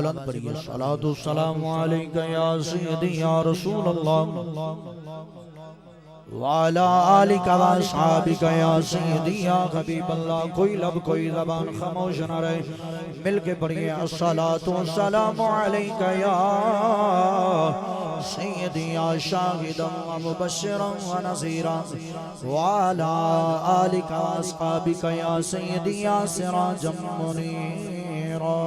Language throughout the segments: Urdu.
بلند پڑھیے صلاۃ والسلام علیک یا سیدی یا رسول اللہ وعلا آلک و اصحابک یا سیدی یا حبیب اللہ. کوئی لب کوئی زبان خاموش نہ رہے, مل کے پڑھیے الصلاۃ والسلام علیک یا سیدی یا شاہدا و مبشرا و نذیرا وعلا آلک و اصحابک یا سیدی یا سراجا منیرا.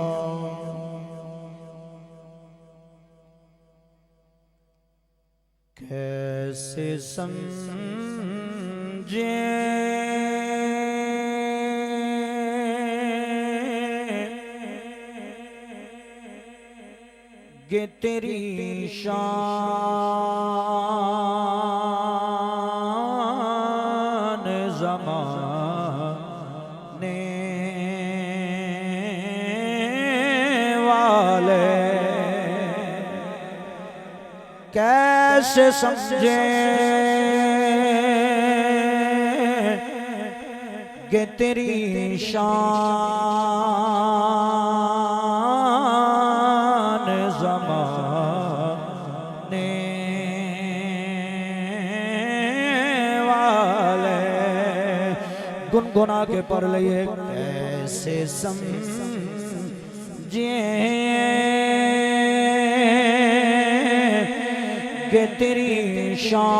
کیسے سمجھے گے تیری شان زمانے والے, کیسے سمجھیں کہ تیری شان زمانے والے. گنگنا کے پڑھ لئے کیسے سمجھیں کہ تیری شان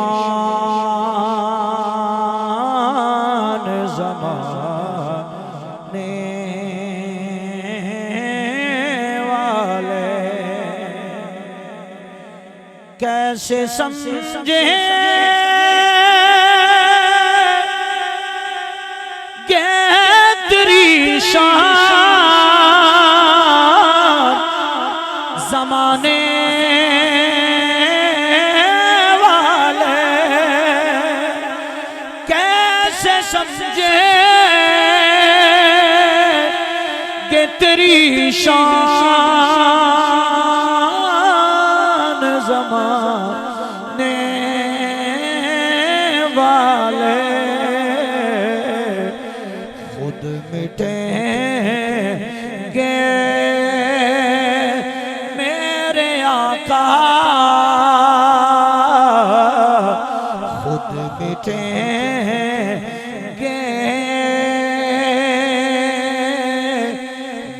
زمانے والے, کیسے سمجھیں کہ تیری شان زمانے کہ تیری شان زمانے والے. خود مٹیں گے میرے آقا, خود مٹیں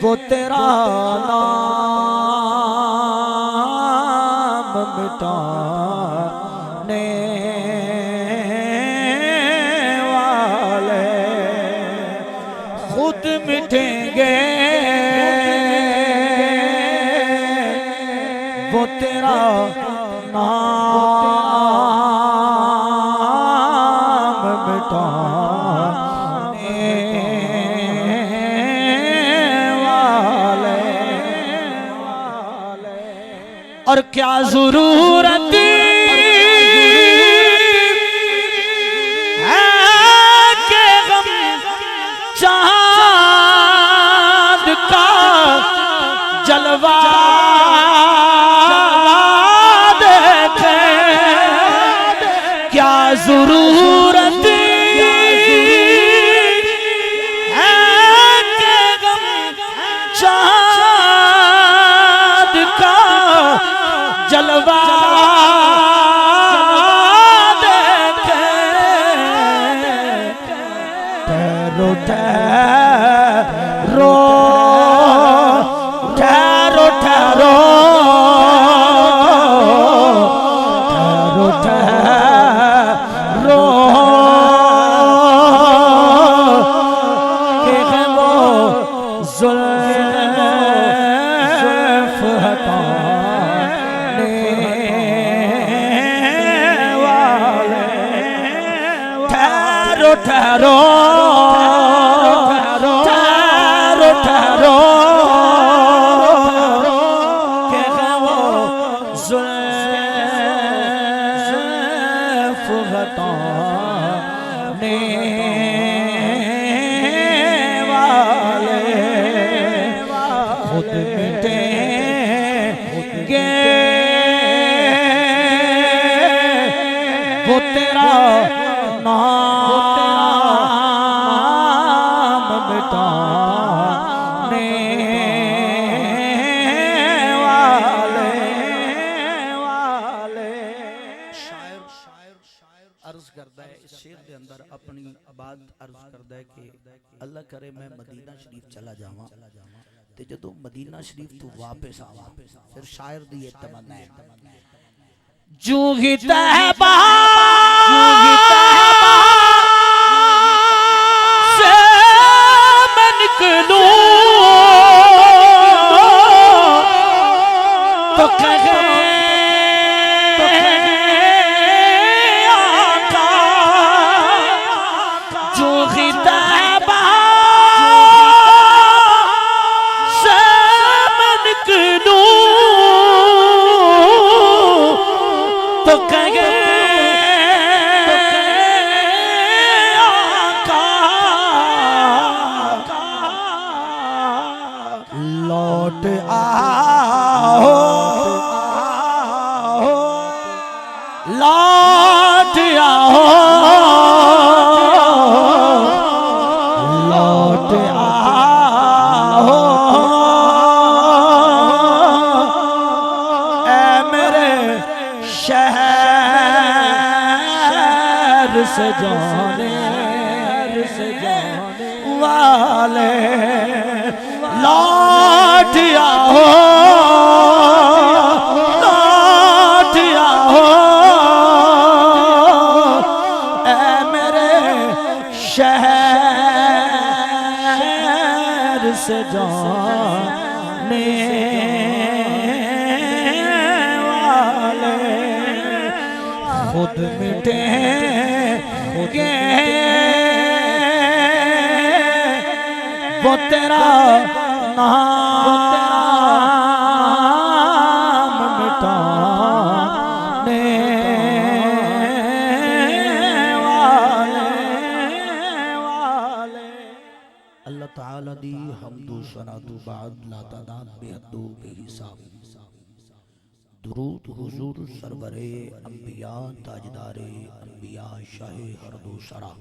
وہ تیرا نام مٹانے والے. خود مٹیں گے وہ تیرا نام مٹانے اور کیا ضرورت ہے کہ غم چاند کا جلوہ دیکھیں, کیا ضرورت ہے کہ غم چاند کا جلوہ دیکھیں. ٹھہرو ٹھہرو ٹھہرو ٹھہرو ٹھہرو کہ وہ زلف ہٹانے والے. ٹھہرو ٹھہرو ٹھہرو ٹھہرو کہ وہ زلف ہٹانے والے. خود مٹیں گے وہ تیرا نام مٹانے اپنی بات عرض کردہ ہے کہ اللہ کرے میں مدینہ شریف چلا جاواں تے جدو مدینہ شریف تو واپس آواں پھر شاعر دی یہ تمنا ہے جو ہی طیبہ سے میں نکلوں تو کہے لوٹ آؤ لوٹ آؤ لوٹ آؤ اے میرے شہر سے جانے والے لوٹ آؤ لوٹ آؤ اے میرے شہر سے جانے والے خود مٹیں گے وہ تیرا نام مٹانے والے اللہ تعالیٰ دی حمد و ثنا تو بعد لا تعداد بے حد و بے حساب درود حضور سرور انبیاء تاجدار انبیاء شاہ ہرد و شرح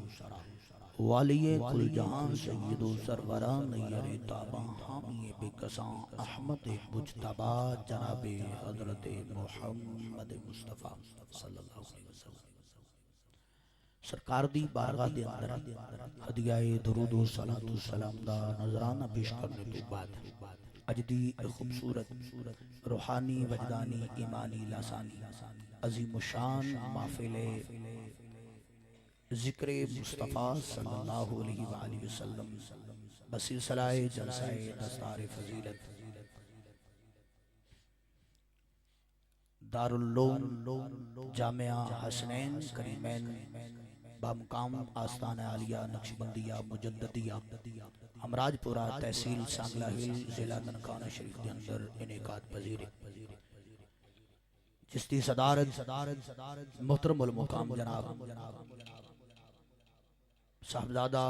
والی کل جہاں سید و سروران نیر تاباں حامی بے کساں احمد مجتبہ جناب حضرت محمد مصطفیٰ صلی اللہ علیہ وسلم سرکار دی بارگاہ دے اندر ہدیہ درود و صلاۃ و سلام دا نظرانہ پیش کرنے تو بعد اجدی خوبصورت روحانی وجدانی ایمانی لاسانی عظیم و شان محفل ذکر مصطفیٰ صلی اللہ علیہ وآلہ وسلم بسلسلہ جلسہ دستار فضیلت دارالعلوم جامعہ حسنین کریمین بامقام آستان عالیہ نقشبندیہ مجددیہ ہمراج پورہ تحصیل سانگلہ ہل ضلع ننکانہ شریف کے اندر انعقاد پذیر جس کی صدارت محترم المقام جناب صاحبزادہ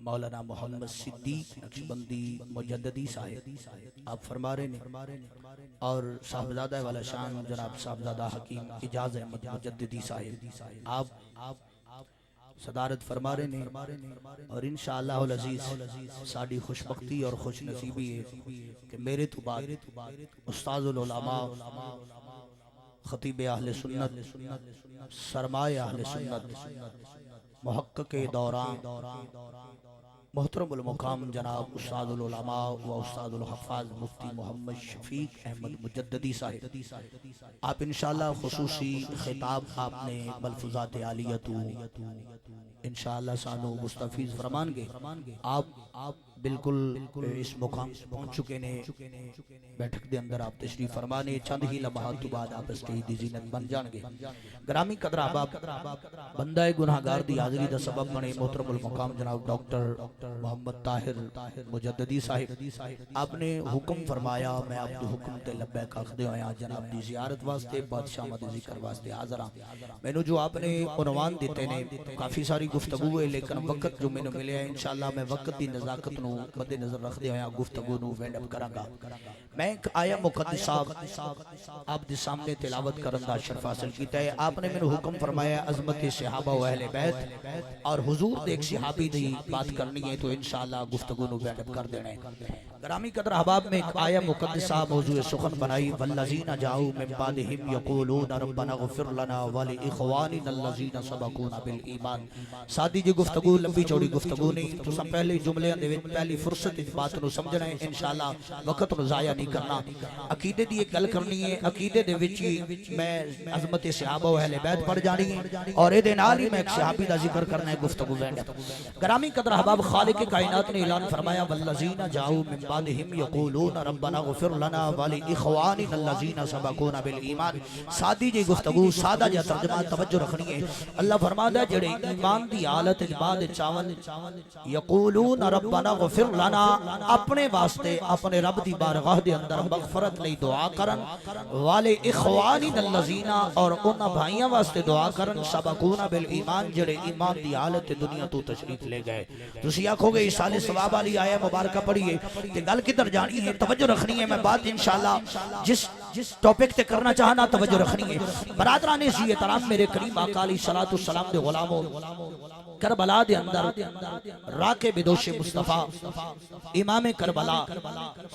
مولانا محمد صدیق نقشبندی مجددی صاحب آپ فرما رہے ہیں اور صاحبزادہ والا شان جناب صاحبزادہ حکیم اجاز احمد مجددی صاحب آپ صدارت فرما رہے ہیں اور انشاءاللہ العزیز ساڑی خوشبختی اور خوش نصیبی ہے کہ میرے تو بعد استاذ العلماء خطیب اہل سنت سرمایہ اہل سنت محقق دوران محترم المقام جناب استاد العلماء و استاد الحفاظ مفتی محمد شفیق احمد مجددی صاحب آپ انشاءاللہ خصوصی خطاب آپ نے ملفوظات عالیتو انشاءاللہ سانو مستفیض فرمان گے آپ بالکل اس مقام پہنچ چکے نے بیٹھک دے اندر آپ تشریف فرمانے چند ہی لمحات تو بعد آپ اس کی زینت بن جان گے گرامی قدر احباب بندہ گناہگار دی حاضری دا سبب بنے محترم المقام جناب ڈاکٹر محمد طاہر مجددی صاحب آپ نے حکم فرمایا میں آپ دے حکم تے لبیک آخدے ہویا جناب دی زیارت واسطے بادشاہ مدی ذکر واسطے حاضر ہاں میں نے جو آپ نے عنوان دیتے نے کافی ساری گفتگو ہے لیکن وقت جو میں نے ملے ہیں انشاءاللہ میں وقت دی نزاکت نو نو مد نظر رکھ دے ہویا گفتگو نو وینڈ اپ کراں گا میں ایک آیہ مقدسہ آپ دے سامنے تلاوت کرن دا شرف حاصل کیتا ہے آپ نے مینوں حکم فرمایا عظمت صحابہ و اہل بیت اور حضور دے ایک صحابی دی بات کرنی ہے تو انشاءاللہ گفتگو نو وینڈ اپ کر دینا ہے گرامی قدر احباب میں ایک آیہ مقدسہ موضوع سخن بنائی والذین جاؤوا من بعدہم یقولون ربنا اغفر لنا ولاخواننا الذین سبقونا بالایمان سادی جی گفتگو لمبی چوڑی گفتگو نہیں تو سب پہلے جملے دے وچ پہلی فرصت اس بات نو سمجھنا ہے انشاءاللہ وقت نو ضائع نہیں کرنا عقیدے دی ایک گل کرنی ہے عقیدے دے وچ میں عظمت صحابہ و اہل بیت پڑھ جانی ہے اور اے دے نال ہی میں ایک صحابی دا ذکر کرنا ہے گفتگو وینڈ گرامی قدر احباب خالق کائنات نے اعلان فرمایا والذین جاؤوا من بعدہم یقولون ربنا اغفر لنا ولاخواننا الذین سبقونا بالایمان سادی جی گفتگو سادہ جا ترجمہ توجہ رکھنی ہے اللہ فرماتا ہے جڑے ایمان دی حالت بعد چاول یقولون ربنا اغفر لنا اپنے واسطے اپنے رب دی بارگاہ دے اندر مغفرت لئی دعا کرن ولاخواننا الذین اور انہاں بھائیاں واسطے دعا کرن سبقونا بالایمان جڑے ایمان دی حالت دنیا تو تشریف لے گئے تسی آکھو گے ایصال ثواب والی آیہ مبارکہ پڑھیے تے گل کدھر جانی ہے توجہ رکھنی ہے میں بات انشاءاللہ جس ٹاپک تے کرنا چاہنا توجہ رکھنی ہے برادران عزیز احترام میرے کریم آقا علیہ الصلوۃ والسلام دے غلاموں کربلا دے اندر راکب بدوش مصطفیٰ امام کربلا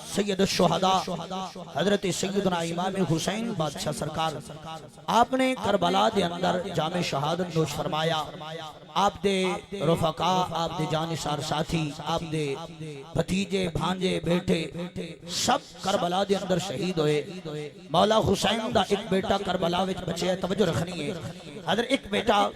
سید الشہداء حضرت سیدنا امام حسین بادشاہ سرکار آپ نے کربلا دے اندر جام شہادت نوش فرمایا آپ دے رفقا آپ دے جانشار ساتھی آپ دے بھتیجے بھانجے بیٹے سب کربلا دے اندر شہید ہوئے مولا حسین دا ایک بیٹا کربلا وچ بچے توجہ رکھنی ہے حضرت ایک بیٹا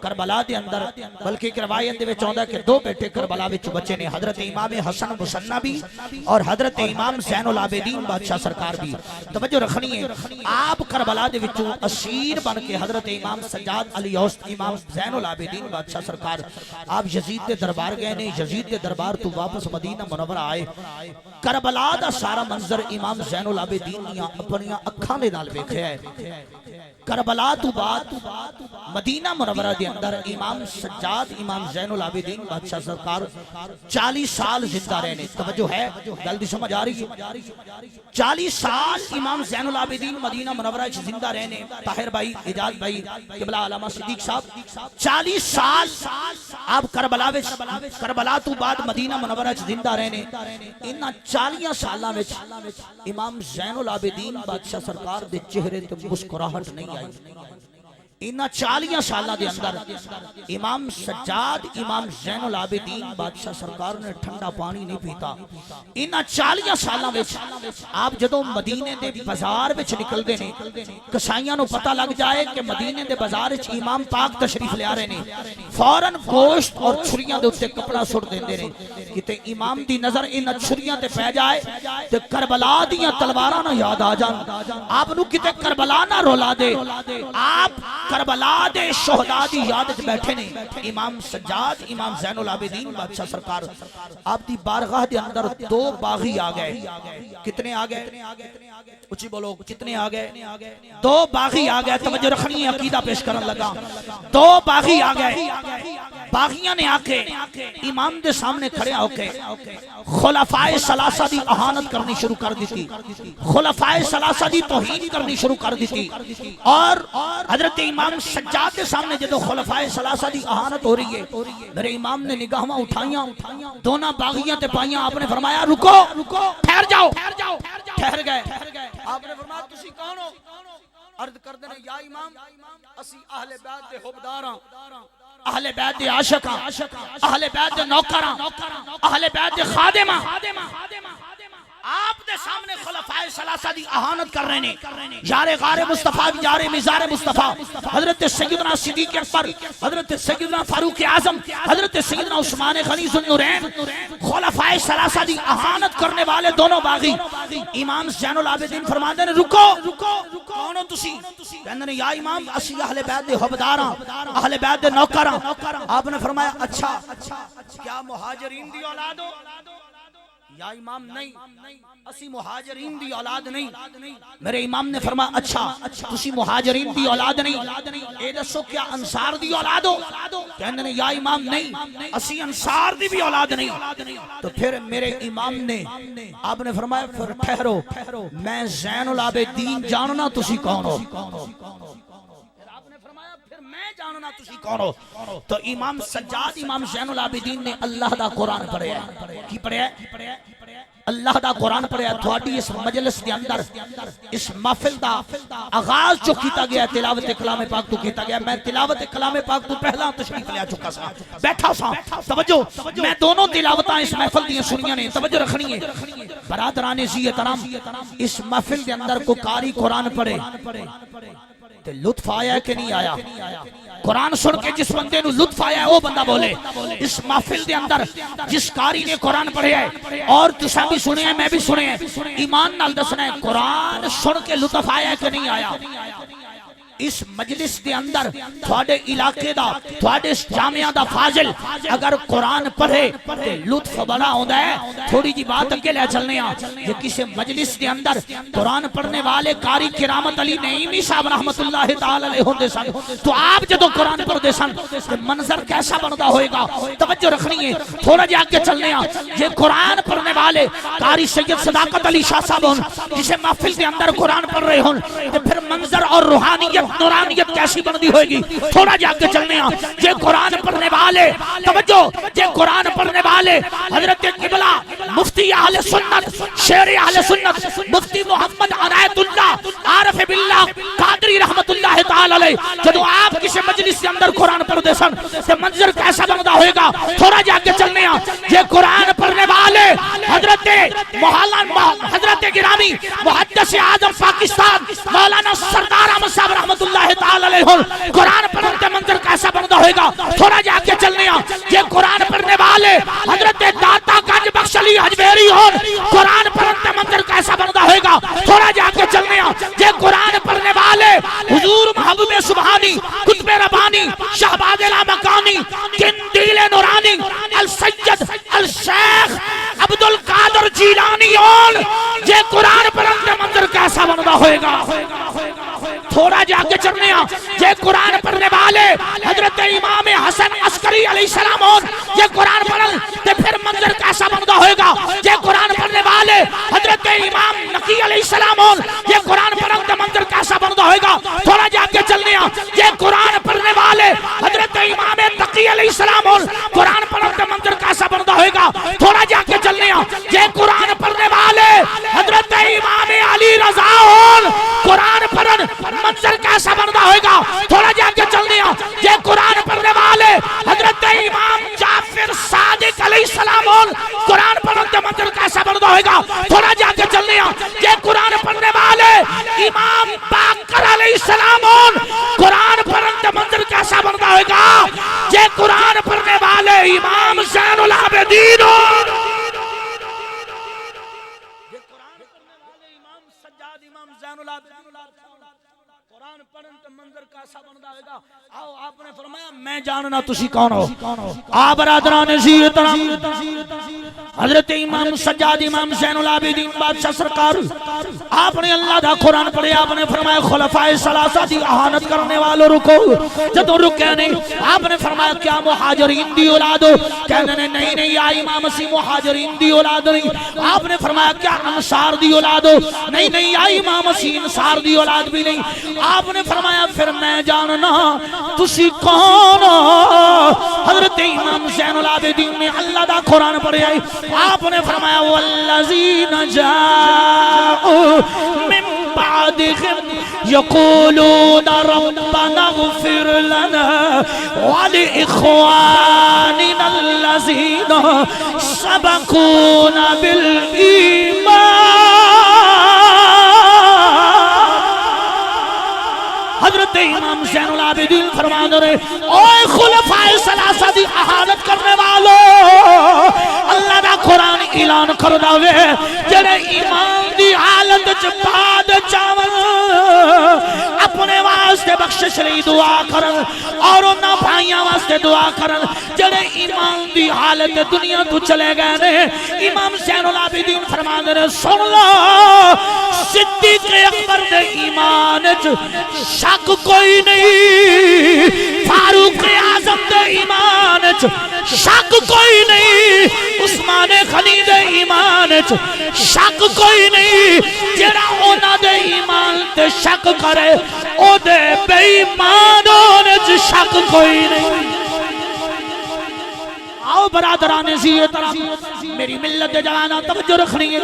کربلا دے اندر بلکہ ایک روایت دے وچ آندا کہ دو بیٹے کربلا وچ بچے نے حضرت امام حسن مصنع بھی اور حضرت امام زین العابدین بادشاہ سرکار بھی توجہ رکھنی ہے آپ کربلا دے وچ اسیر بن کے حضرت امام سجاد علی اوست امام زین العابدین بادشاہ سرکار آپ یزید دے دربار گئے نے یزید دے دربار تو واپس مدینہ منورہ آئے کربلا دا سارا منظر امام زین العابدین نے اپنی اکھاں دے نال ویکھیا ہے کربلا تو بعد مدینہ منورہ دے اندر امام سجاد امام زین العابدین بادشاہ سرکار 40 سال زندہ رہنے توجہ ہے گل دی سمجھ آ رہی ہے 40 سال امام زین العابدین مدینہ منورہ زندہ رہنے طاہر بھائی اجاز بھائی قبلہ علامہ صدیق صاحب 40 سال آپ کربلا تو بعد مدینہ منورہ زندہ رہنے انہاں 40 سالاں وچ امام زین العابدین بادشاہ سرکار دے چہرے تے مسکراہٹ نہیں آئی انہاں 40 سالہ دے اندر امام سجاد امام زین العابدین بادشاہ سرکار نے ٹھنڈا پانی نہیں پیتا انہاں 40 سالہ وچ آپ جدوں مدینے دے بازار وچ نکل دے نے کسائیاں نو پتہ لگ جائے کہ مدینے دے بازار وچ امام پاک تشریف لے آ رہے نے فوراً گوشت اور چھریاں دے اوتے کپڑا سٹ دیندے نے کتے امام دی نظر انہاں چھریاں تے پے جائے تے کربلا دیاں تلواراں نہ یاد آ جان آپ نو کتے کربلا نہ رولا دے آپ کربلا دے شہداء دی یاد وچ بیٹھے نے امام سجاد امام زین العابدین بادشاہ سرکار آپ دی بارگاہ دے اندر دو باغی آ گئے کتنے آ گئے اچھی بولو کتنے آ گئے دو باغی آ گئے توجہ رکھنی ہے عقیدہ پیش کرن لگا دو باغی آ گئے باغیاں نے آ کے امام دے سامنے کھڑے ہو کے خلفائے ثلاثہ دی اہانت کرنی شروع کر دیتی خلفائے ثلاثہ دی توہین کرنی شروع کر دیتی اور حضرت امام سجاد کے سامنے جدو خلفائے ثلاثہ دی اہانت ہو رہی ہے میرے امام نے نگاہاں اٹھائیاں دونوں باغیاں تے پائیاں آپ نے فرمایا رکو ٹھہر جاؤ ٹھہر گئے آپ نے فرمایا تسی کون ہو عرض کر دینے یا امام اسی اہل بیت دے حبداراں اہل بیت دے عاشقاں اہل بیت دے نوکراں اہل بیت دے خادماں آپ دے سامنے خلفائے ثلاثہ دی اہانت کر رہے ہیں یار غار مصطفیٰ یار مزار مصطفیٰ حضرت سیدنا صدیق اکبر حضرت سیدنا فاروق اعظم حضرت سیدنا عثمان غنی ذو النورین خلفائے ثلاثہ دی اہانت کرنے والے دونوں باغی امام زین العابدین فرماتے ہیں رکو کون ہو تسی کہندے نے یا امام اسی اہل بیت دے حبداراں اہل بیت دے نوکراں آپ نے فرمایا اچھا کیا مہاجرین دی اولاد ہو یا امام نہیں اسی مہاجرین دی اولاد نہیں. میرے امام نے فرمایا اچھا تسی مہاجرین دی اولاد نہیں اے دسو کیا انصار دی اولاد ہو؟ کہنے نے یا امام نہیں اسی انصار دی بھی اولاد نہیں. تو پھر میرے امام نے آپ نے فرمایا پھر ٹھہرو میں زین العابدین جاننا تسی کون ہو. جاننا تسی کون ہو. تو امام سجاد امام زین العابدین نے اللہ دا قرآن پڑھیا. کی پڑھیا؟ اللہ دا قرآن پڑھیا. تھوڑی اس مجلس دے اندر اس محفل دا آغاز جو کیتا گیا تلاوت کلام پاک تو کیتا گیا. میں تلاوت کلام پاک تو پہلا تشریف لے چکا سا بیٹھا سا. توجہ میں دونوں تلاوتاں اس محفل دی سنیاں نے توجہ رکھنی ہے. برادران ذی احترام اس محفل دے اندر کو قاری قرآن پڑھے تے لطف آیا کہ نہیں آیا؟ قرآن سن کے جس بندے نو لطف آیا ہے وہ بندہ بولے. اس محفل دے اندر جس قاری نے قرآن پڑھے ہے اور تسا بھی سنے ہیں میں بھی سنے ہیں ایمان نال دسنا ہے قرآن سن کے لطف آیا ہے کہ نہیں آیا؟ اس مجلس دے اندر تھوڑے علاقے دا تھوڑے جامعہ دا فاضل اگر قرآن پڑھے تے لطف بڑا ہوندہ ہے. تھوڑی جی بات اگے لے چلنے ہیں. یہ کسی مجلس دے اندر قرآن پڑھنے والے قاری کرامت علی نعیمی صاحب رحمت اللہ تعالی علیہ ہوندے سن تو آپ جدو قرآن پڑھتے سن منظر کیسا بنتا ہوئے گا؟ توجہ رکھنی ہے. تھوڑا جی آگے چلنے ہیں. یہ قرآن پڑھنے والے قاری سید صداقت علی شاہ صاحب ہون جسے محفل دے اندر قرآن پڑھ رہے ہون تو پھر منظر اور روحانیت نورانیت کیسی بندی ہوئے گی؟ تھوڑا جا کے چلنے ہیں. یہ قرآن پڑھنے والے توجہ یہ قرآن پڑھنے والے حضرت قبلہ مفتی اہل سنت شیر اہل سنت مفتی محمد عنایت اللہ عارف باللہ قادری رحمت اللہ تعالی علیہ جدو آپ کسی مجلس کے اندر قرآن پڑھ دے سن تو منظر کیسا بندہ ہوئے گا؟ تھوڑا جا کے چلنے ہیں. یہ قرآن پڑھنے والے حضرت حضرت گرامی محدث اعظم پاکستان مولانا سردار احمد صاحب رحمت اللہ تعالی علیہ قرآن پڑھنے کے منظر کیسا بندہ ہوئے گا؟ تھوڑا جا کے چلنے ہیں. یہ قرآن پڑھنے والے حضرت داتا گنج بخش علی حجویری ہون قرآن پڑھنے کے منظر کیسا بندہ ہوئے گا؟ تھوڑا جا کے چلنے ہیں. یہ قرآن پڑھنے والے حضور محبوب سبحانی قطب ربانی شہباز لامکانی قندیل نورانی السید الشیخ عبد القادر جیلانی ہون یہ قرآن پڑھنے کے منظر کیسا بندہ ہوئے گا؟ تھوڑا جا کے چلنے ہیں. یہ قرآن پڑھنے والے حضرت امام حسن عسکری علیہ السلام ہون یہ قرآن پڑھن تے پھر منظر کیسا بندہ ہوئے گا؟ یہ قرآن پڑھنے والے حضرت امام نقی علیہ السلام ہون یہ قرآن پڑھن تے منظر کیسا بندہ ہوئے گا؟ تھوڑا جا کے چلنے ہیں. یہ قرآن پڑھنے والے حضرت امام تقی علیہ السلام ہون قرآن پڑھن تے منظر کیسا بندہ ہوئے گا؟ تھوڑا جا کے چلنے ہیں. یہ قرآن پڑھنے والے حضرت امام علی رضا ہون قرآن پڑھن منظر کیسا بندہ ہوئے گا؟ تھوڑا جا کے چلنے ہیں. یہ قرآن پڑھنے والے حضرت امام جعفر صادق علیہ السلام ہون قرآن پڑھن کے منظر کیسا بندہ ہوئے گا؟ تھوڑا جا کے چلنے ہیں. یہ قرآن پڑھنے والے امام باقر علیہ السلام ہون قرآن پڑھن کے منظر کیسا بندہ ہوئے گا؟ یہ قرآن پڑھنے والے امام زین العابدین ہون یہ قرآن پڑھنے والے امام سجاد امام زین العابدین قرآن پڑھن تے منظر کیسا بندا ہوئے گا؟ آؤ آپ نے فرمایا میں جاننا تسی کون ہو. آ برادران ذی احترام حضرت امام سجاد امام زین العابدین بادشاہ سرکار آپ نے اللہ دا قرآن پڑھے. آپ نے فرمایا خلفائے ثلاثہ دی احانت کرنے والوں رکو. جدو رکے نہیں آپ نے فرمایا کیا مہاجرین دی اولاد ہو؟ کہنے نہیں نہیں یا امام اسی مہاجرین دی اولاد نہیں. آپ نے فرمایا کیا انصار دی اولاد ہو؟ نہیں نہیں یا امام اسی انصار دی اولاد بھی نہیں. آپ نے فرمایا پھر میں جاننا تسی کون ہو؟ حضرت امام زین العابدین نے اللہ دا قرآن پڑھے آئی. آپ نے فرمایا والذین جاءوا من بعدهم یقولون ربنا اغفر لنا ولإخواننا الذین سبقونا بالایمان. حضرت امام زین العابدین فرما رہے اوے خلفائے ثلاثہ دی احانت کرنے والو اللہ دا قرآن اعلان کر داوے جڑے ایمان دی حالت چ بعد چاون اپنے واسطے بخشش لئی دعا کرن اور انہاں بھائیاں واسطے دعا کرن جڑے ایمان دی حالت دنیا تو چلے گئے نے امام زین العابدین فرماندے نے سن لو صدیق اکبر دے ایمان وچ شک کوئی نہیں فاروق اعظم دے ایمان وچ شک کوئی نہیں عثمان غنی دے ایمان وچ شک کوئی نہیں جڑا انہاں دے ایمان تے شک کرے او دے بے ایمانوں وچ شک کوئی نہیں آؤ برادران عزیز میری ملت جوانا توجہ رکھنی ہے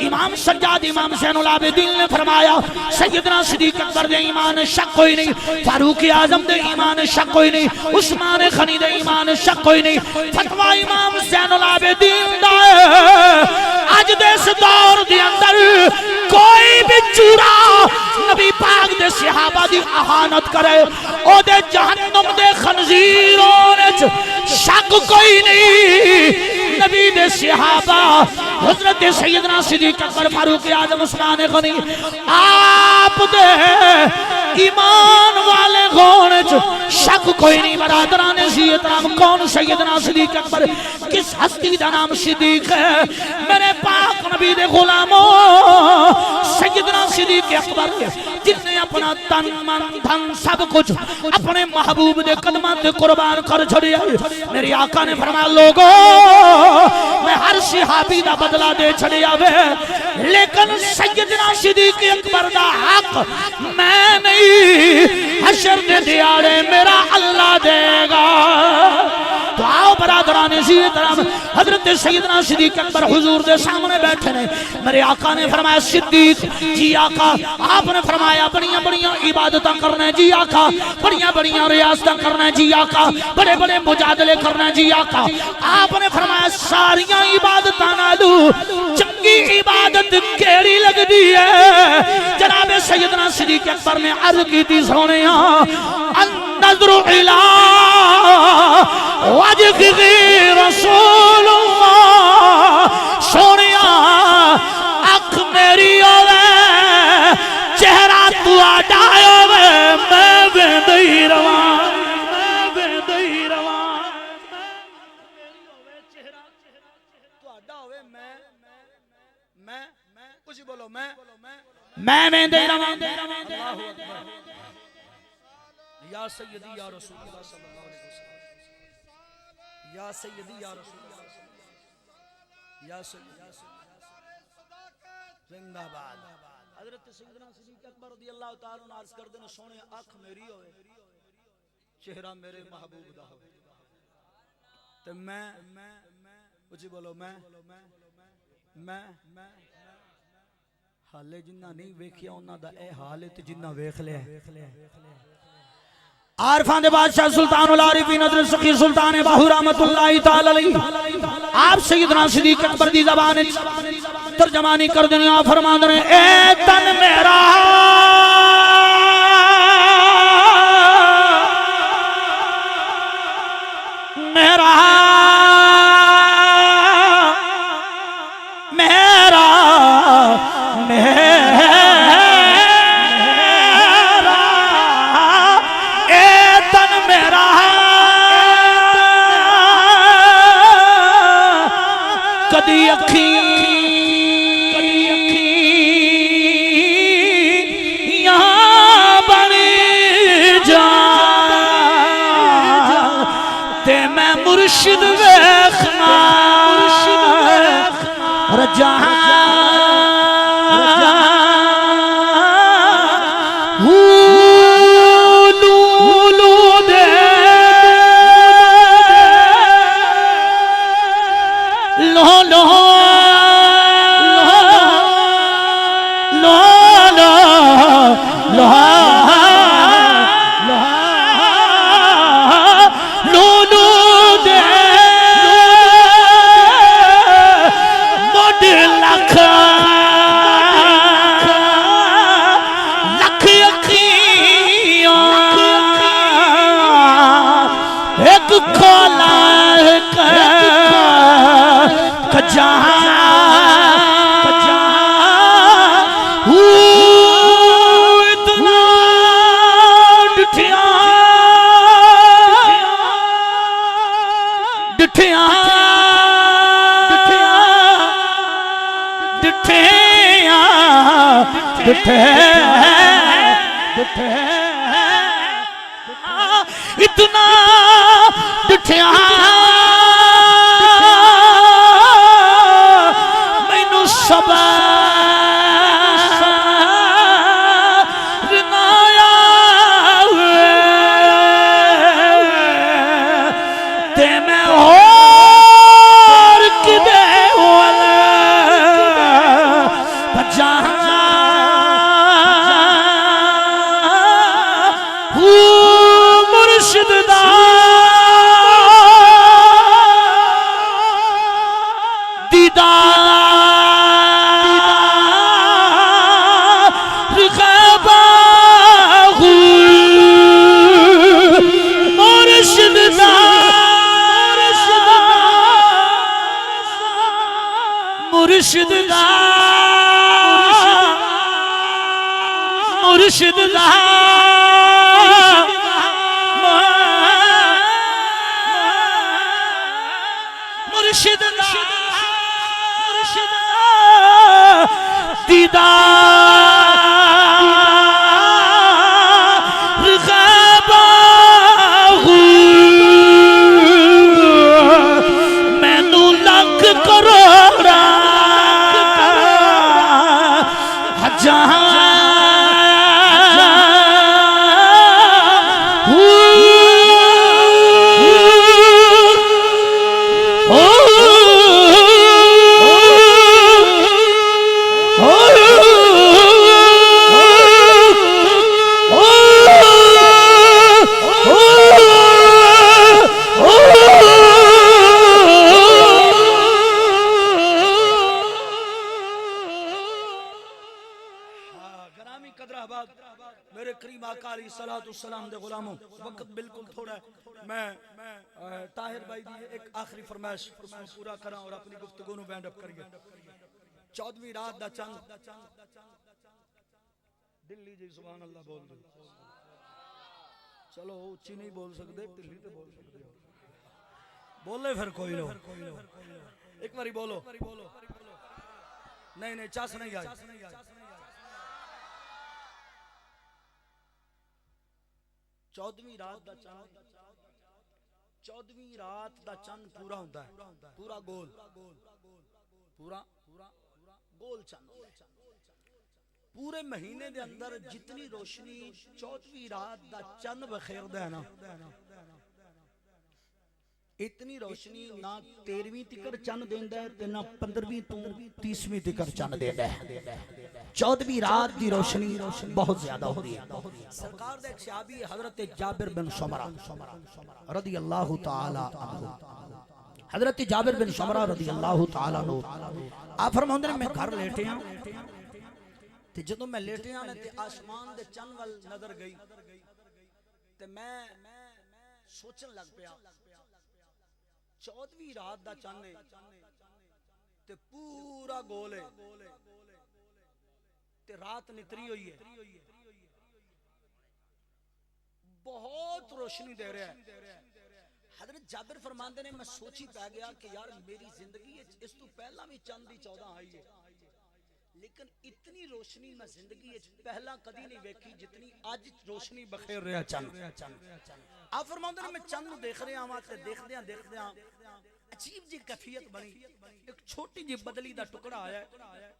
امام سجاد امام زین العابدین نے فرمایا سیدنا صدیق اکبر دے ایمان شک کوئی نہیں فاروق اعظم دے ایمان شک کوئی نہیں عثمان غنی دے ایمان شک کوئی نہیں فتوی امام زین العابدین دا اج دے اس دور دے اندر کوئی بھی چورا نبی پاک دے صحابہ دی اہانت کرے او دے جہنم دے خنزیروں وچ شک کوئی نہیں نبی دے صحابہ حضرت سیدنا صدیق اکبر فاروق اعظم عثمان غنی آپ دے ایمان والے غون شک کوئی نہیں برادران عزیز نام کون سیدنا صدیق اکبر کس ہستی دا نام صدیق ہے میرے پاک نبی دے غلاموں سیدنا صدیق اکبر جس نے اپنا تن من دھن سب کچھ اپنے محبوب دے قدمات دے قربان کر چھڑیا میری آقا نے فرمایا لوگوں میں ہر صحابی دا بدلہ دے چھڑیا وے لیکن سیدنا صدیق اکبر دا حق میں نہیں حشر دے دیارے میرا اللہ دے گا تو آؤ برادران عزیز حضرت سیدنا صدیق اکبر حضور دے سامنے بیٹھے نے میرے آقا نے فرمایا صدیق جی آقا آپ نے فرمایا بڑیاں بڑیاں عبادتاں کرنا ہے جی آقا بڑیاں بڑیاں ریاستاں کرنا ہے جی آقا بڑے بڑے مجادلے کرنا ہے جی آقا آپ نے فرمایا ساریاں عبادتاں نالو چنگی عبادت کیڑی لگ دی ہے جناب سیدنا صدیق اکبر نے عرض کی تھی سونیاں النظر الہ وجہ رسول اللہ سونیا اکھ میری ہوئے چہرہ تو آڈائے ہوئے میں بیندہی روان میں بیندہی روان یا سیدی یا رسول اللہ صلی اللہ علیہ وسلم یا سیدی یا رسول اللہ یا سیدی زندہ باد حضرت سیدنا صدیق اکبر رضی اللہ تعالیٰ عنہ عرض کر دینا سونے آنکھ میری ہوئے چہرہ میرے محبوب دا ہوئے تو میں اچھی بولو میں حالے جنہ نہیں ویکھیا انہاں دا اے حالت جنہ ویکھ لے عارفان دے بادشاہ سلطان العارفین حضرت سخی سلطان باہو رحمت اللہ تعالی علیہ آپ سیدنا صدیق اکبر دی زبان ترجمانی کر دیں آپ فرمان دیں اے تن میرا میرا میرا کدی اکھیاں بنی جا تے میں مرشد ویکھنا رجا جہاں ڈٹھے اتنا ڈٹھیا مینوں صبر نہ آوے تے میں ہور کدے ول بجاں مرشد دا مرشد دا مرشد دا مرشد دا دیدار غیبہ مینوں لکھ کروڑا جہاں میرے کریم آقا علیہ السلام دے غلاموں وقت بالکل تھوڑا ہے میں طاہر بھائی دی ایک آخری فرمائش پورا کراں اور اپنی گفتگو نو بینڈ اپ کریے 14ویں رات دا چند دلی جی سبحان اللہ بول دو چلو اونچی نہیں بول سکتے دلی تے بول سکتے بولے پھر کوئی لو ایک باری بولو نہیں چاس نہیں آئی 14ویں رات دا چند 14ویں رات دا چند پورا ہوندا ہے پورا گول پورا گول چند پورے مہینے دے اندر جتنی روشنی 14ویں رات دا چند بخیر دے نا اتنی روشنی نہ 13ویں تکر چند دیندا ہے تے نہ 15ویں تو 30ویں تکر چند دیندا ہے 14ویں رات دی روشنی بہت زیادہ ہوتی ہے سرکار دے ایک صحابی حضرت جابر بن سمرہ رضی اللہ تعالی عنہ حضرت جابر بن سمرہ رضی اللہ تعالی عنہ آپ فرماندے نے میں گھر لیٹے ہاں تے جدوں میں لیٹے ہاں تے آسمان دے چند ول نظر گئی تے میں سوچن لگ پیا 14ویں رات دا چند ہے تے پورا گول ہے تے رات نتری ہوئی ہے بہت روشنی دے رہا ہے حضرت جابر فرماندے نے میں سوچی پہ گیا کہ یار میری زندگی اس تو پہلا بھی چند دی 14 آئی ہے لیکن اتنی روشنی میں زندگی پہلا کدی نہیں ویکھی جتنی آج روشنی بخیر رہا چند آپ فرماندے نے میں چند دیکھ رہے ہیں تے دیکھ دیاں عجیب جی کیفیت بنی ایک چھوٹی جی بدلی دا ٹکڑا آیا ہے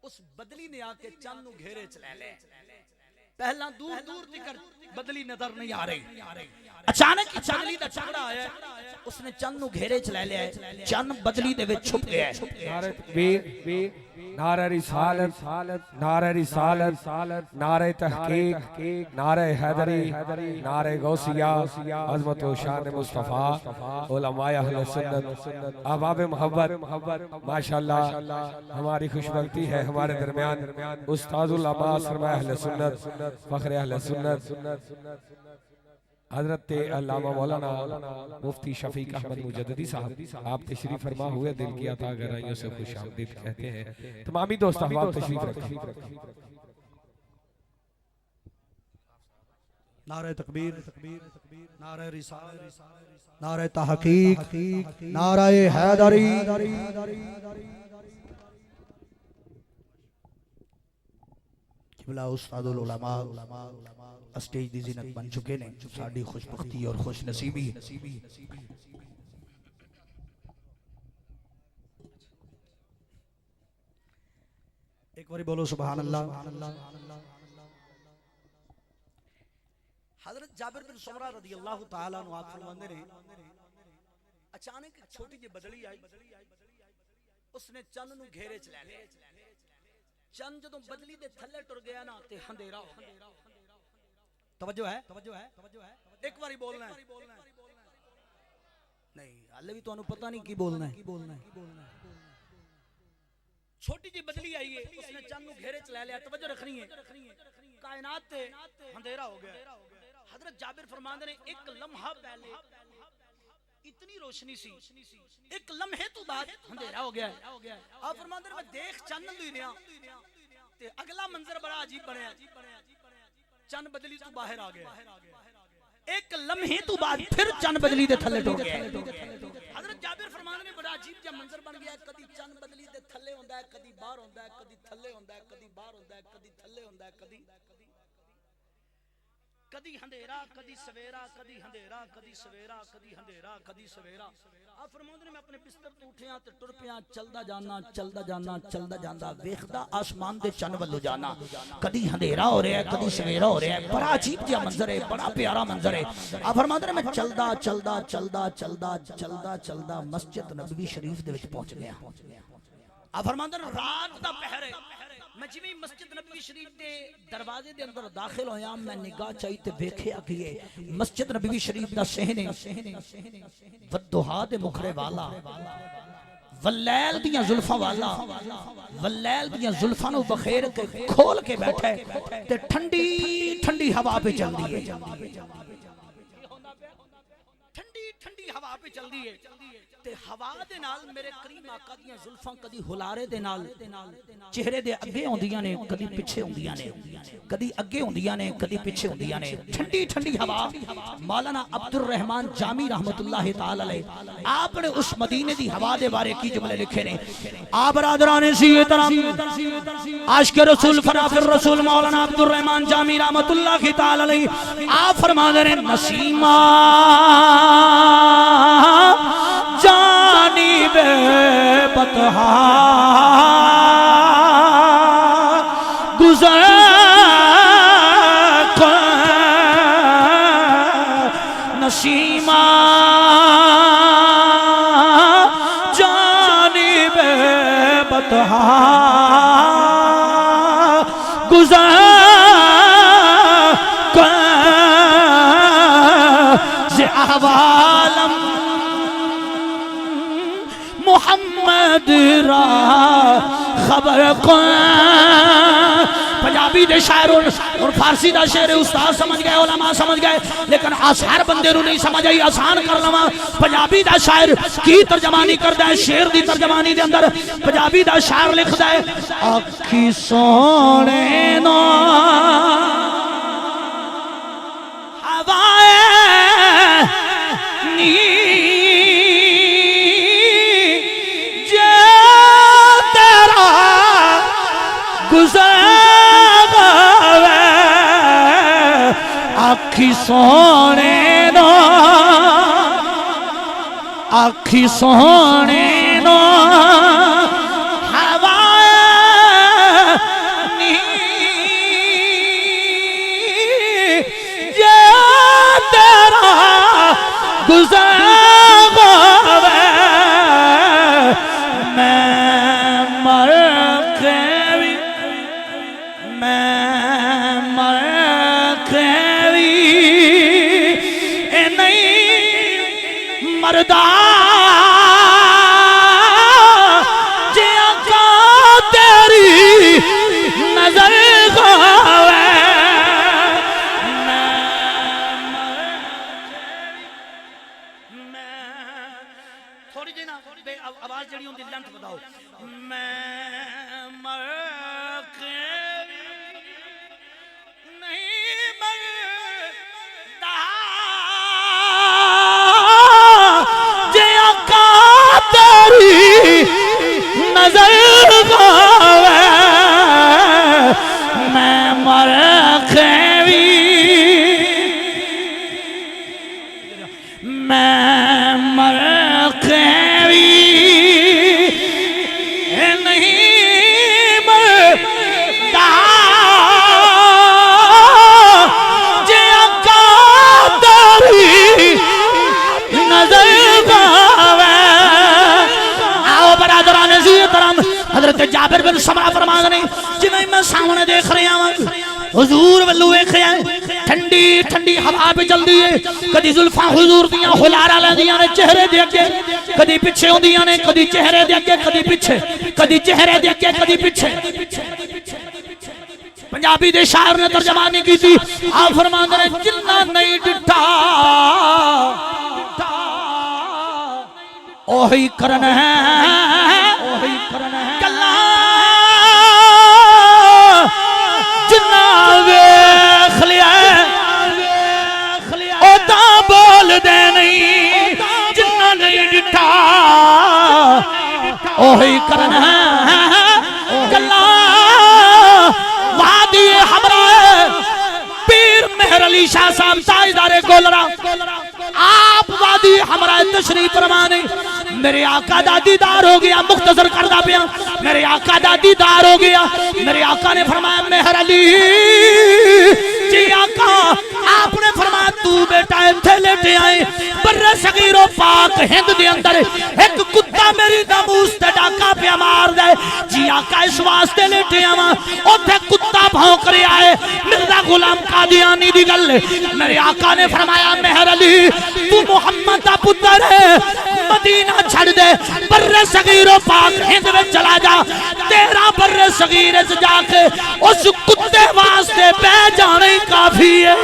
اس بدلی نے آ کے چند نو گھیرے چلے لے پہلا دور دور تکر بدلی نظر نہیں آ رہی اچانک بدلی دا ٹکڑا آیا ہے اس نے چند نو گھیرے چلے لیا ہے چند بدلی دے وچ چھپ گیا ہے نعرہ تکبیر نعرہ رسالت نعرہ رسالت نعرہ تحقیق نعرہ حیدری نعرہ غوثیہ عظمت و شان مصطفیٰ علماء اہل سنت احباب محبت ماشاءاللہ ہماری خوشبختی ہے ہمارے درمیان استاد العلماء سرمایہ اہل سنت فخر اہل سنت حضرت علامہ مولانا مفتی شفیق احمد مجددی صاحب آپ تشریف فرما ہوئے دل کی عطا گرائیوں سے خوش آمدید کہتے ہیں تمامی دوست احباب تشریف رکھیں نعرہ تکبیر نعرہ رسالت نعرہ تحقیق نعرہ حیدری بلا استاد العلماء اسٹیج دی زینت بن چکے نے ساڈی خوش بختی اور خوش نصیبی ایک باری بولو سبحان اللہ حضرت جابر بن سمرہ رضی اللہ تعالیٰ عنہ آپ فرماندے نے اچانک چھوٹی جی بدلی آئی اس نے چند نو گھیرے چ لے لیا چند جدوں بدلی دے تھلے ٹر گیا نا تے اندھیرا ہو گیا توجہ ہے ایک باری بولنا ہے نہیں حالے بھی تانوں پتہ نہیں کی بولنا ہے چھوٹی جی بدلی آئی ہے اس نے چند نو گھیرے چ لے لیا توجہ رکھنی ہے کائنات تے اندھیرا ہو گیا حضرت جابر فرماندے نے ایک لمحہ پہلے اتنی روشنی سی ایک لمحے تو بعد اندھیرا ہو گیا آپ فرماندے نے میں دیکھ چند لئی رہا تے اگلا منظر بڑا عجیب بنیا چند بدلی تو باہر آ گیا ایک لمحے تو بعد پھر چند بدلی دے تھلے ٹر گیا حضرت جابر فرماندے نے بڑا عجیب جا منظر بن گیا کدی چند بدلی دے تھلے ہوندا ہے کدی باہر ہوندا ہے کدی تھلے ہوندا ہے کدی باہر ہوندا ہے کدی تھلے ہوندا ہے کدی اندھیرا کدی سویرا کدی اندھیرا کدی سویرا کدی اندھیرا کدی سویرا آپ فرماندے نے میں اپنے بستر تو اٹھیا تے ٹر پیا چلدا جانا ویکھدا آسمان دے چن ولو جانا کدی اندھیرا ہو رہا ہے کدی سویرا ہو رہا ہے بڑا عجیب جہا منظر ہے بڑا پیارا منظر ہے آپ فرماندے نے میں چلدا مسجد نبوی شریف دے وچ پہنچ گیا آپ فرماندے نے رات دا پہر ہے میں جویں مسجد نبوی شریف دے دروازے دے اندر داخل ہویا میں نگاہ چائی تے ویکھیا کہ مسجد نبوی شریف دا صحن ودھا دے مکھڑے والا واللیل دیاں زلفاں والا واللیل دیاں زلفاں نو بخیر کے کھول کے بیٹھا ہے تے ٹھنڈی ٹھنڈی ہوا پہ چل دی ہے ٹھنڈی ہوا پہ چل دی ہے تے ہوا دے نال میرے کریم آقا دیاں زلفاں کدی ہلارے دے نال چہرے دے اگے ہوندیاں نے کدی پیچھے ہوندیاں نے کدی اگے ہوندیاں نے کدی پیچھے ہوندیاں نے ٹھنڈی ہوا مولانا عبد الرحمن جامی رحمت اللہ تعالی علیہ آپ نے اس مدینے دی ہوا دے بارے کی جملے لکھے نے آپ برادران سی احترام عاشق رسول فرافر رسول مولانا عبد الرحمن جامی رحمت اللہ تعالی علیہ آپ فرما دے رہے نسیمہ جانب بطحا گزر نسیمہ جانب بطحا گزر ز احوالم محمد را خبر پنجابی دے شاعر اور فارسی دا شعر استاد سمجھ گئے علماء سمجھ گئے لیکن ہر بندے نو نہیں سمجھ آئی آسان کر لواں پنجابی دا شاعر کی ترجمانی کردا ہے شعر دی ترجمانی دے اندر پنجابی دا شاعر لکھدا ہے اکھی سونے نو ہوائے نی آکھی سونے نو آکھی سونے نو ہوائے نی جے تیرا گزر گوے میں مر کے مردہ جے آقا تیری نظر گوے میں تھوڑی جی نا آواز جڑی ہوں دی لینتھ بتاؤ میں مر کے نہیں مردا سونے دیکھ رہے ہیں حضور ولو ویکھیا ٹھنڈی ٹھنڈی ہوا پہ چل دی ہے کدی زلفاں حضور دیاں ہلارا لیندیاں نے چہرے دے اگے کدی پیچھے ہوندیاں نے کدی چہرے دے اگے کدی پیچھے کدی چہرے دے اگے کدی پیچھے پنجابی دے شاعر نے ترجمہ نہیں کی تھی آپ فرماندے نے جنہ نہیں ڈٹھا اوہی کرنا ہے کلا جنہ ویکھ لیا او تاں بول دے نہیں جنہ نہیں ڈٹھا اوہی کرنا ہے کلا وادی ہمراہ پیر مہر علی شاہ صاحب تاجدار گولرا آپ وادی ہمراہ تشریف فرمانے میرے آقا دا دیدار ہو گیا مختصر کردہ پیا میرے آقا دا دیدار ہو گیا میرے آقا نے فرمایا مہر علی جی آقا آپ نے فرمایا تو بیٹا انتھے لیٹے آئے بر صغیر و پاک ہند دے اندر ایک کتا میری ناموس تے ڈاکا پہ مار دے جی آقا اس واسطے لیٹے آواں اوتھے کتا بھونک رہے آئے مرزا غلام قادیانی دی گل میرے آقا نے فرمایا مہر علی تو محمد دا پتر ہے مدینہ چھڑ دے بر صغیر و پاک ہند میں چلا جا تیرا بر صغیر سے جا کے اس کتے واسطے بے جانے کافی ہے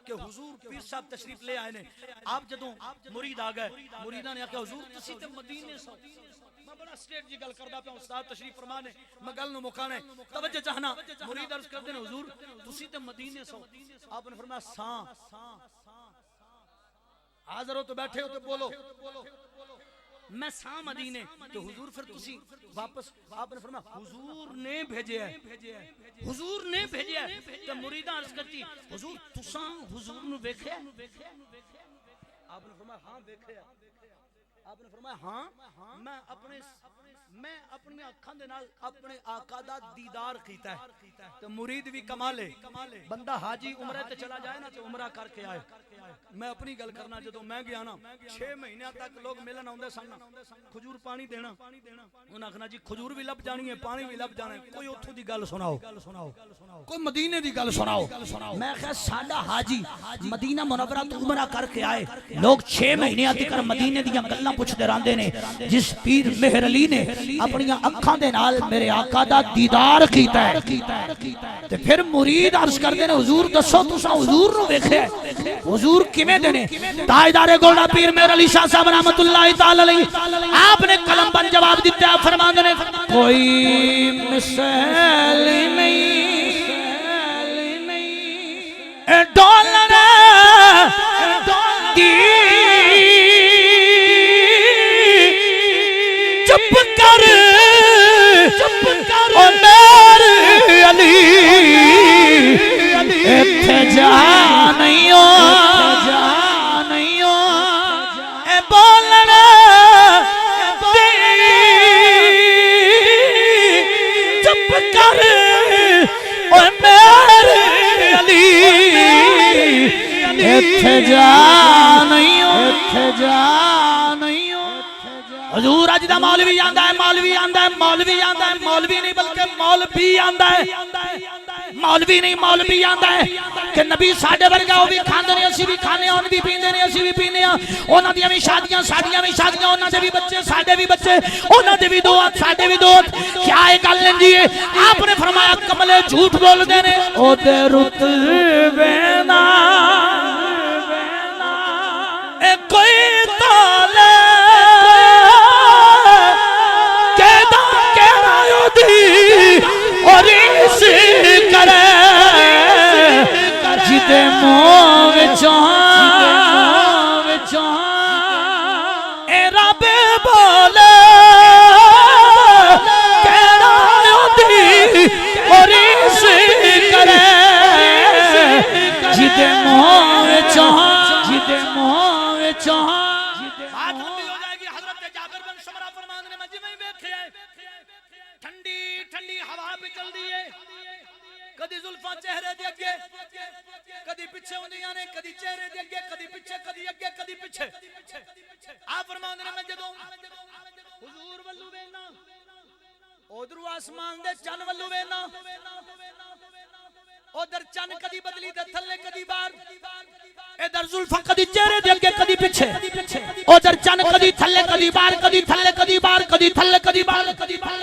کہ حضور پیر صاحب تشریف لے آئے نے آپ جدوں مرید آ گئے مریداں نے کہا حضور تسی تے مدینے سو میں بڑا سٹیٹ جی گل کردا پیا استاد تشریف فرمانے میں گل نو مکانے توجہ چاہنا مرید عرض کردے نے حضور تسی تے مدینے سو آپ نے فرمایا ساں حاضر ہو تو بیٹھے ہو تو بولو میں ساں مدینے تو حضور پھر تسی واپس آپ نے فرمایا حضور نے بھیجے ہے حضور نے بھیجے ہے تو مریداں عرض کرتی حضور تساں حضور نو ویکھیا آپ نے فرمایا ہاں ویکھیا آپ نے فرمایا ہاں میں اپنی آنکھاں دے نال اپنے آقا دا دیدار کیتا ہے تو مرید بھی کمال ہے بندہ حاجی عمرہ تے چلا جائے نا تو عمرہ کر کے آئے میں اپنی گل کرنا جدوں میں گیا نا 6 مہینے تک لوگ ملن آوندے سن کھجور پانی دینا انہاں کہنا جی کھجور بھی لب جانی ہے پانی بھی لب جانا ہے کوئی اوتھوں دی گل سناؤ کوئی مدینے دی گل سناؤ میں کہا ساڈا حاجی مدینہ منورہ تو عمرہ کر کے آئے لوگ 6 مہینے تک مدینے دیاں گلاں پوچھدے رہندے نے جس پیر مہر علی نے اپنی اکھاں دے نال میرے آقا دا دیدار کیتا ہے تے پھر مرید عرض کردے نے حضور دسو تساں حضور نو ویکھیا ہے حضور کیویں دے نے تاجدار گولڈا پیر مہر علی شاہ صاحب رحمتہ اللہ تعالی علیہ آپ نے قلم بند جواب دتا ہے فرماندے نے کوئی مثال نہیں ڈولنا دی چپ کر او میرے علی ایتھے جا نہیں ہو اے بولنا دی چپ کر او میرے علی ایتھے جا نہیں ہو حضور اج دا مولوی آندا ہے مولوی نہیں بلکہ مولوی آندا ہے مولوی آندا ہے کہ نبی ساڈے ورگا او بھی کھاندے نے اسی بھی کھانے اون بھی پیندے نے اسی بھی پینے ہاں انہاں دیاں بھی شادیاں ساڈیاں بھی شادیاں انہاں دے بھی بچے ساڈے بھی بچے انہاں دے بھی دوات ساڈے بھی دوات کیا اے گل لنجی ہے آپ نے فرمایا کملے جھوٹ بول دے نے او دے رتبے نا اے کوئی تالے اور اس کرے جدے موہ وچوں اے رب بولے کہنا دی اور اس کرے جدے موہ وچوں بات لمبی ہو جائے گی حضرت جابر بن سمرہ فرماندے نے میں جویں ویکھیا ٹھنڈی ہوا پہ چل دی ہے کدی زلفاں چہرے دے اگے کدی پیچھے ہوندیاں نے کدی چہرے دے اگے کدی پیچھے کدی اگے کدی پیچھے آپ فرماندے نے میں ادھر آسمان دے چن ولو وینا ادھر چن کدی بدلی تے تھلے کدی بار ادھر زلفاں کدی چہرے دے اگے کدی پیچھے ادھر چن کدی تھلے کدی بار کدی تھلے کدی بار کدی تھلے کدی بار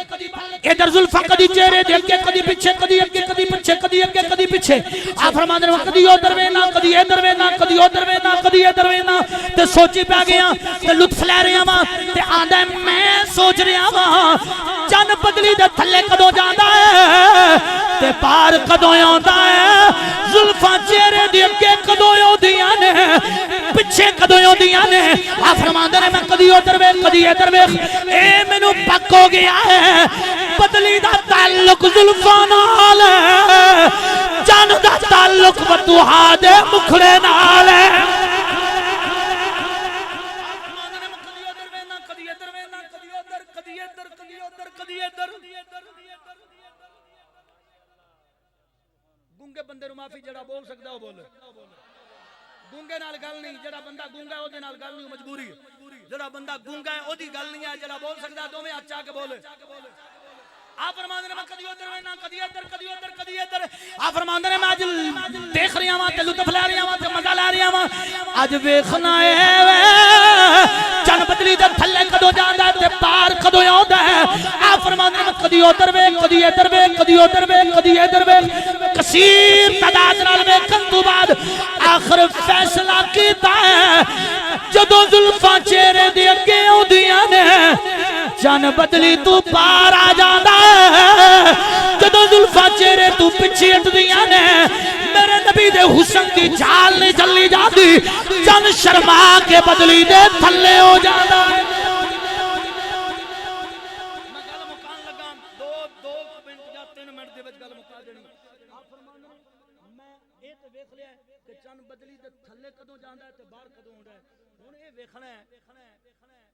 ادھر زلفاں کدی چہرے دے اگے کدی پیچھے کدی اگے کدی پیچھے کدی اگے کدی پیچھے آپ فرماندے نے کدی ادھر وینا کدی ادھر وینا کدی ادھر وینا کدی ادھر وینا تے سوچی پیا گیا تے لطف لے رہا وا تے آندا میں سوچ رہا وا چن بدلی دے تھلے کدوں جاندا ہے تے پار کدوں آندا ہے زلفاں چہرے دے اگے کدوں آندیاں نے پیچھے کدوں آندیاں نے آ فرماندے نے میں کدی ادھر ویکھ کدی ادھر ویکھ اے مینوں پک ہو گیا ہے بدلی دا تعلق زلفاں نال ہے چن دا تعلق فتوحا دے مکھڑے نال ہے گونگے بندے نو معافی جڑا بول سکدا او بولے گونگے نال گل نہیں جڑا بندہ گونگا ہے او دے نال گل نہیں مجبوری ہے جڑا بندہ گونگا ہے او دی گل نہیں ہے جڑا بول سکدا دوویں ہاتھ چا کے بولے آپ فرماندے نے میں کدی ادھر وینا کدی ادھر کدی ادھر کدی ادھر آپ فرماندے نے میں اج دیکھ رہا ہاں تے لطف لے رہا ہاں تے مزہ لے رہا ہاں اج ویکھنا ہے چن بدلی دے تھلے کدوں جاندا تے پار کدوں آندا ہے آپ فرماندے نے میں کدی ادھر ویکھ کدی ادھر ویکھ کدی ادھر ویکھ کدی ادھر ویکھ کثیر تعداد نال ویکھن تو بعد آخر فیصلہ کیتا ہے جدوں زلفاں چہرے دے اگے اوندیاں نے چن بدلی تو پار آ جاندا ہے جدوں زلفاں چہرے تو پیچھے ہٹدیاں نے میرے نبی دے حسن دی چال نہیں چلی جاندی چن شرما کے بدلی دے تھلے ہو جاندا ہے میں گل مکان لگا دو منٹ یا 3 منٹ دے وچ گل مکا دینی آپ فرماندے میں اے تے ویکھ لیا کہ چن بدلی دے تھلے کدوں جاندا ہے تے باہر کدوں ہوندا ہے ہن اے ویکھنا ہے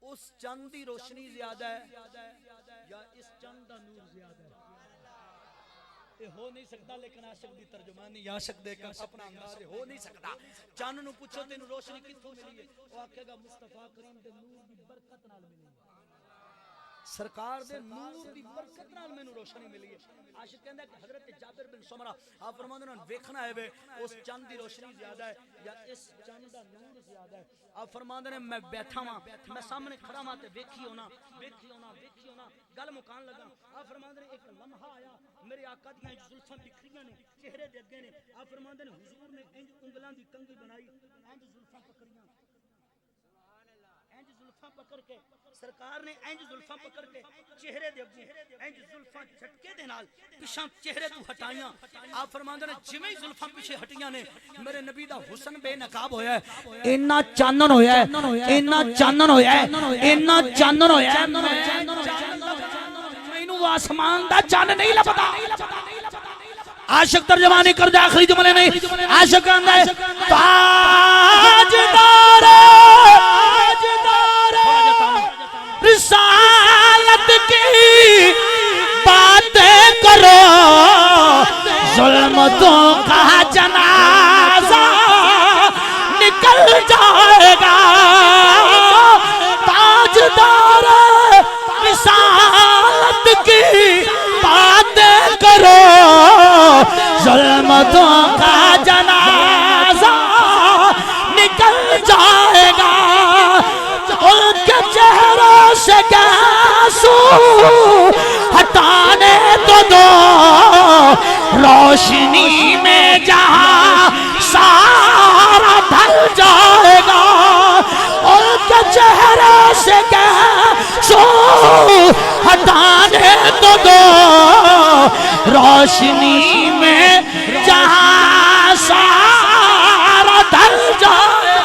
اس چند دی روشنی زیادہ ہے یا اس چند دا نور زیادہ ہے یہ ہو نہیں سکتا لیکن عاشق دی ترجمانی عاشق دے کر اپنا انداز ہو نہیں سکتا چند نو پوچھو تینوں روشنی کتھوں ملی ہے وہ آکھے گا مصطفیٰ کریم دے نور دی برکت نال ملی سرکار دے نور دی برکت نال مینوں روشنی ملی ہے عاشق کہندا ہے کہ حضرت جابر بن سمرہ آپ فرماندے نے ویکھنا ہے وے اس چند دی روشنی زیادہ ہے یا اس چند دا نور زیادہ ہے آپ فرماندے نے میں بیٹھا ہاں میں سامنے کھڑا ہاں تے ویکھی ہونا گل مکان لگا آپ فرماندے نے ایک لمحہ آیا میرے آقا دیاں زلفاں بکھریاں نے چہرے دے اگے نے آپ فرماندے نے حضور نے انج انگلاں دی کنگھی بنائی انج زلفاں پکڑیاں انج زلفاں پکڑ کے سرکار نے انج زلفاں پکڑ کے چہرے دے اگے انج زلفاں جھٹکے دے نال پیچھے چہرے تو ہٹائیاں آپ فرماندے نے جویں زلفاں پیچھے ہٹیاں نے میرے نبی دا حسن بے نقاب ہویا ہے اینا چانن ہویا ہے اینا چانن ہویا ہے اینا چانن ہویا ہے مینوں آسمان دا چن نہیں لبدا عاشق ترجمانی کر دے آخری جملے میں عاشق آندا ہے تاجدار رسالت کی باتیں کرو ظلمتوں کا جنازہ نکل جائے گا تاجدار رسالت کی باتیں کرو ظلمتوں کا جنازہ نکل جائے گا ان کے چہروں سے گیسو ہٹانے تو دو روشنی میں جہاں سارا ڈھل جائے گا ان کے چہروں سے گیسو ہٹانے تو دو روشنی میں جہاں سارا ڈھل جائے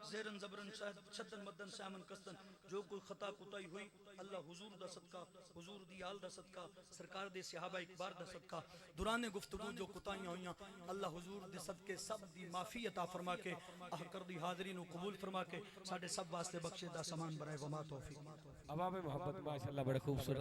زیرن زبرن شدن مدن سامن کستن جو کوئی خطا کوتاہی ہوئی اللہ حضور دا صدقہ حضور دی آل دا صدقہ سرکار دے صحابہ اکبار دا صدقہ دوران گفتگو جو کوتاہیاں ہوئیاں اللہ حضور دے صدقے سب دی معافی عطا فرما کے احکر دی حاضرین کو قبول فرما کے ساڈے سب واسطے بخشے دا سامان برائے وما توفیق عوام محبت ماشاءاللہ بڑے خوبصورت